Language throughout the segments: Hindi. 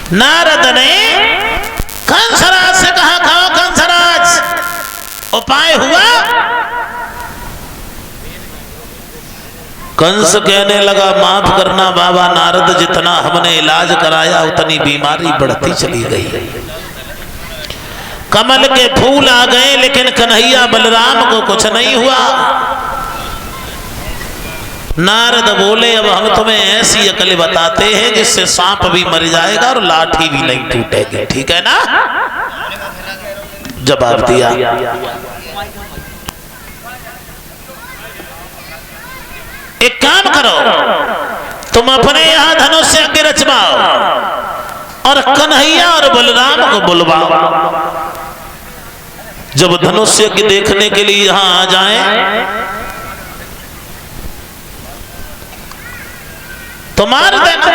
नारद ने कंसराज से कहा, खाओ कंसराज, उपाय हुआ? कंस कहने लगा, माफ करना बाबा नारद, जितना हमने इलाज कराया उतनी बीमारी बढ़ती चली गई। कमल के फूल आ गए लेकिन कन्हैया बलराम को कुछ नहीं हुआ। नारद बोले, अब हम तुम्हें ऐसी अकल बताते हैं जिससे सांप भी मर जाएगा और लाठी भी नहीं टूटेगी, ठीक है ना? जवाब दिया। एक काम करो, तुम अपने यहां धनुष यज्ञ रचवाओ और कन्हैया और बलराम को बुलवाओ। जब धनुष यज्ञ देखने के लिए यहां आ जाएं तो मार देना।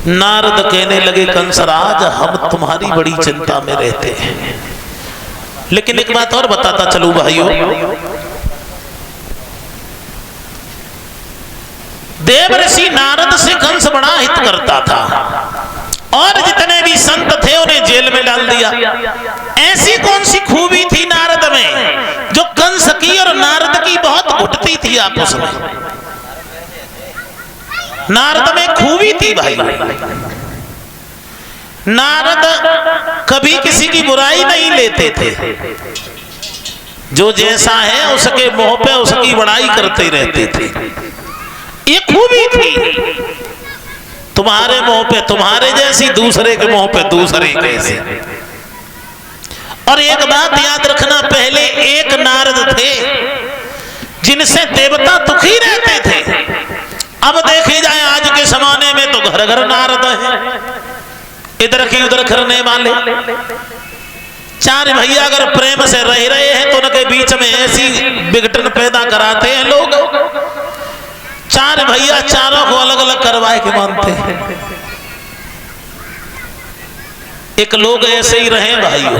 नारद कहने लगे, कंसराज हम तुम्हारी बड़ी चिंता में रहते हैं, लेकिन एक बात और बताता चलूं भाइयों, देव ऋषि नारद से कंस बड़ा हित करता था और जितने भी संत थे उन्हें जेल में डाल दिया। ऐसी कौन सी खूबी थी नारद में जो कंस की और नारद की बहुत उठती थी आपस में? नारद में खूबी थी भाई। नारद कभी किसी की बुराई नहीं लेते थे, जो जैसा है उसके मुंह पे उसकी बड़ाई करते रहते थे। ये खूबी थी, तुम्हारे मुंह पे तुम्हारे जैसी, दूसरे के मुंह पे दूसरे जैसी। और एक बात याद रखना, पहले एक नारद थे जिनसे देवता दुखी रहते थे। अब देखी जाए आज के जमाने में तो घर घर नारद हैं, इधर की उधर करने वाले। चार भैया अगर प्रेम से रह रहे हैं तो उनके बीच में ऐसी विघटन पैदा कराते हैं लोग। चार भैया चारों को अलग अलग करवाए के मानते हैं। एक लोग ऐसे ही रहे भाइयों,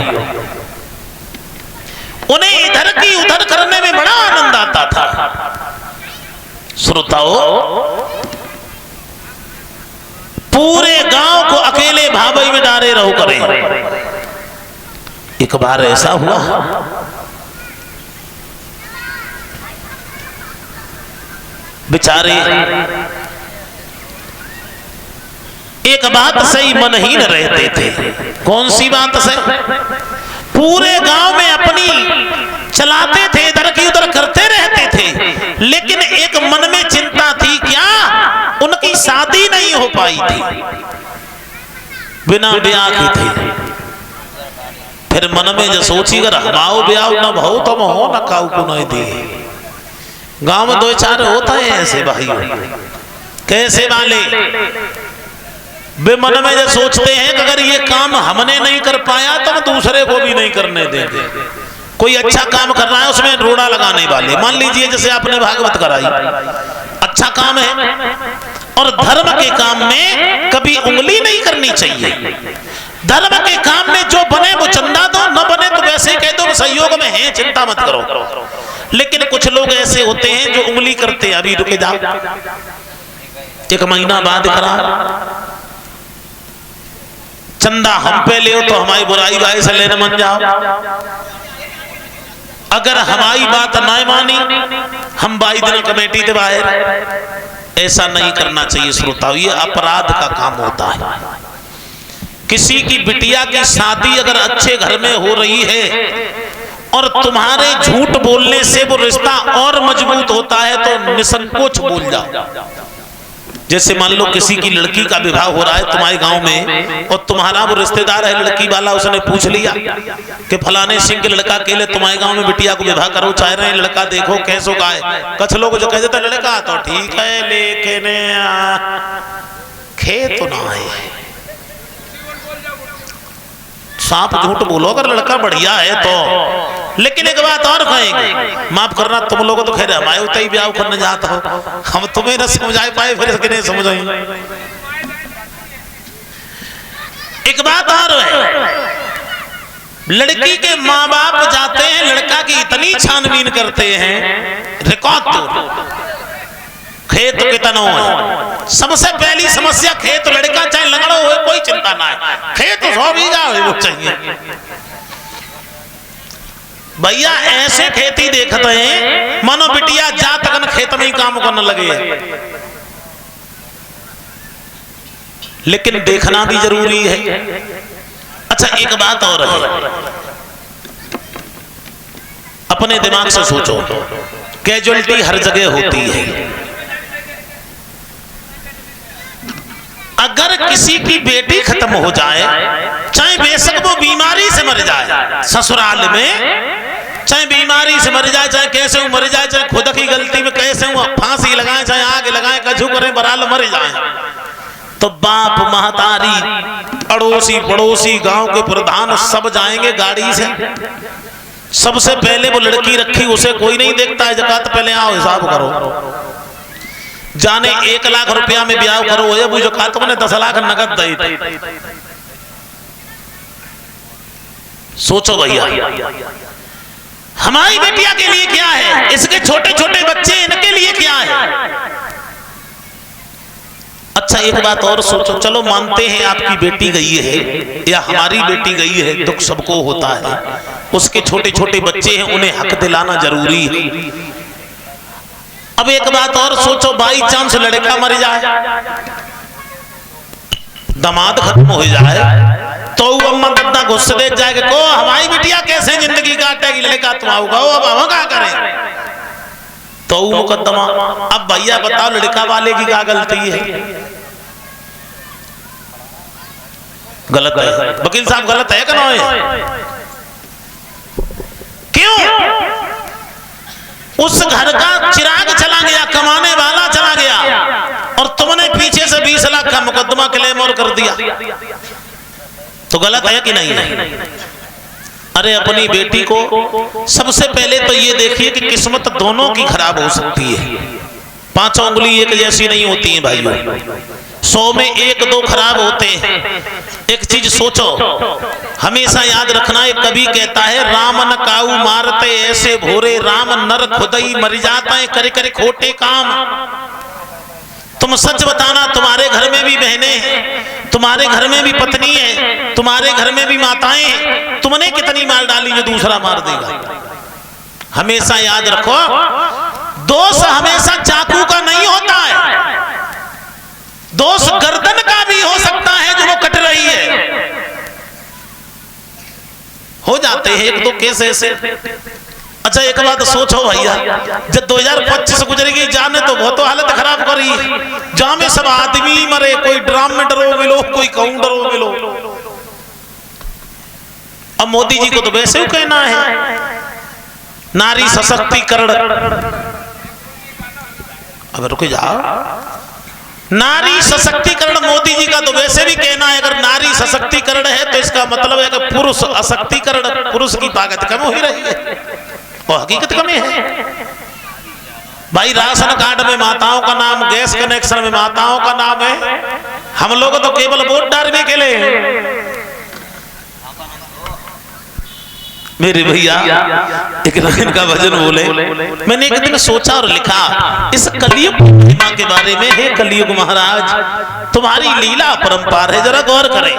उन्हें इधर की उधर करने में बड़ा आनंद आता था। श्रोताओ, पूरे गांव को अकेले भाभई में डारे रहो करें। एक बार ऐसा हुआ, बेचारे एक बात सही मनहीन रहते थे। कौन सी बात से? पूरे गांव में अपनी चलाते थे, इधर की उधर करते रहते थे, लेकिन एक मन में चिंता थी, क्या उनकी शादी नहीं हो पाई थी, बिना ब्याह की थी। फिर मन में जो सोची, अगर हमाओ ब्याह न भाव तुम हो न काऊ को नहीं दी। गांव में दो चार होता है ऐसे भाई, कैसे वाले वे मन में जो सोचते हैं कि अगर ये काम हमने नहीं कर पाया तो हम दूसरे को भी नहीं करने देंगे। कोई अच्छा काम कर रहा है उसमें रोड़ा लगाने वाले, मान लीजिए जैसे आपने भागवत कराई, अच्छा काम है, और धर्म के काम में कभी उंगली नहीं करनी चाहिए। धर्म के काम में जो बने वो चंदा दो, न बने तो वैसे कह दो सहयोग में है, चिंता मत करो। लेकिन कुछ लोग ऐसे होते हैं जो उंगली करते हैं, अभी रुके जाओ, एक महीना बाद करा, चंदा हम पे ले तो हमारी बुराई भाई से लेने मन जाओ। अगर हमारी बात ना मानी हम 22 दिन कमेटी के बाहर। ऐसा नहीं करना चाहिए श्रोताओं, ये अपराध का काम होता है। किसी की बिटिया की शादी अगर अच्छे घर में हो रही है और तुम्हारे झूठ बोलने से वो रिश्ता और मजबूत होता है तो निसंकोच बोल जाओ। जैसे मान लो किसी की लड़की का विवाह हो रहा है तुम्हारे गांव में, और तुम्हारा वो रिश्तेदार है लड़की वाला, उसने पूछ लिया कि फलाने सिंह के लड़का के लिए तुम्हारे गांव में बिटिया को विवाह करो चाह रहे हैं, लड़का देखो कैसो का है। कुछ लोग जो कह देते लड़का तो ठीक है लेकिन खेत तो ना है। सांप झूठ बोलो अगर लड़का बढ़िया है तो। लेकिन एक बात और कहेंगे, माफ करना तुम लोग तो खैर हमारे उतना ही ब्याह करने जाता हो, हम तुम्हें न समझा पाए फिर नहीं समझाएंगे। एक बात और है, लड़की के माँ बाप जाते हैं, लड़का की इतनी छानबीन करते हैं, रिकॉर्ड तो खेत कितनो है। सबसे पहली समस्या खेत, लड़का चाहे लंगड़ो हो कोई चिंता ना है, खेत 100 बीघा हो वो चाहिए। भैया ऐसे खेती देखते हैं मानो बिटिया जा तक खेत में ही काम करने लगे, लेकिन देखना भी जरूरी है। अच्छा एक बात और है, अपने दिमाग से सोचो, कैजुअलिटी हर जगह होती है। अगर किसी की बेटी खत्म हो जाए, चाहे बेशक वो बीमारी से मर जाए, ससुराल में चाहे बीमारी से मर जाए, चाहे कैसे वो मर जाए, चाहे खुद की गलती में कैसे वो फांसी लगाए, चाहे आग लगाए, कछु करें, बराल मर जाए, तो बाप महतारी अड़ोसी पड़ोसी गांव के प्रधान सब जाएंगे गाड़ी से। सबसे पहले वो लड़की रखी उसे कोई नहीं देखता है, जकात पहले आओ हिसाब करो, जाने 1 लाख रुपया में ब्याह करो, वो जकात ने 10 लाख नगद दी। सोचो भैया हमारी बेटिया के लिए क्या है, इसके छोटे छोटे बच्चे इनके लिए क्या है। अच्छा एक बात और सोचो, चलो मानते हैं आपकी बेटी गई है या हमारी बेटी गई है, दुख सबको होता है, उसके छोटे छोटे बच्चे हैं, उन्हें हक दिलाना जरूरी है। अब एक बात और सोचो, बाई चांस लड़का मर जाए, दामाद खत्म हो जाए, तो अम्मा दद्दा गुस्से दे जाएगा, को हमारी बिटिया कैसे जिंदगी काटेगी, लड़का तुम आओगा, अब हम क्या करें, तो मुकदमा। अब भैया बताओ लड़का वाले की क्या गलती है? गलत है वकील साहब, गलत है कि नहीं? क्यों? उस घर का चिराग चला गया, कमाने वाला चला गया, और तुमने पीछे से 20 लाख का मुकदमा क्लेम और कर दिया, तो गलत है कि नहीं? अरे अपनी बेटी को सबसे पहले तो ये देखिए कि किस्मत दोनों की खराब हो सकती है, 5 उंगली एक जैसी नहीं होती है भाइयों, 100 में 1-2 खराब होते हैं। एक चीज सोचो, हमेशा याद रखना, एक कवि कहता है, राम न काऊ मारते ऐसे भोरे, राम नर खुदई मर जाता है करे करे खोटे काम। तुम सच बताना, तुम्हारे घर में भी बहनें हैं, तुम्हारे घर में भी पत्नी है, तुम्हारे घर में भी माताएं हैं, तुमने कितनी मार डाली जो दूसरा मार देगा। हमेशा याद रखो, दोष हमेशा चाकू का नहीं होता है, दोष गर्दन का भी हो सकता है जो वो कट रही है। हो जाते हैं 1-2 केस ऐसे। अच्छा एक बात सोचो भैया, जब 2025 गुजरेगी, जाने तो बहुत हालत खराब करी, जहां में सब आदमी मरे, कोई ड्राम में डरो मिलो, कोई कहूं डरो मिलो। अब मोदी जी को तो वैसे ही कहना है नारी सशक्तिकरण, अब रुक जाओ, नारी सशक्तिकरण मोदी जी का तो वैसे भी कहना है, अगर नारी सशक्तिकरण है तो इसका मतलब है कि पुरुष अशक्तिकरण, पुरुष की ताकत कम हो ही रही है, और हकीकत कमी है भाई। राशन कार्ड में माताओं का नाम, गैस कनेक्शन में माताओं का नाम है, हम लोग तो केवल वोट डालने के लिए। मेरे भैया एक लाइन का भजन बोले, मैंने एक दिन सोचा और लिखा इस कलयुग महिमा के बारे में, हे कलयुग महाराज तुम्हारी लीला परंपार है, जरा गौर करें।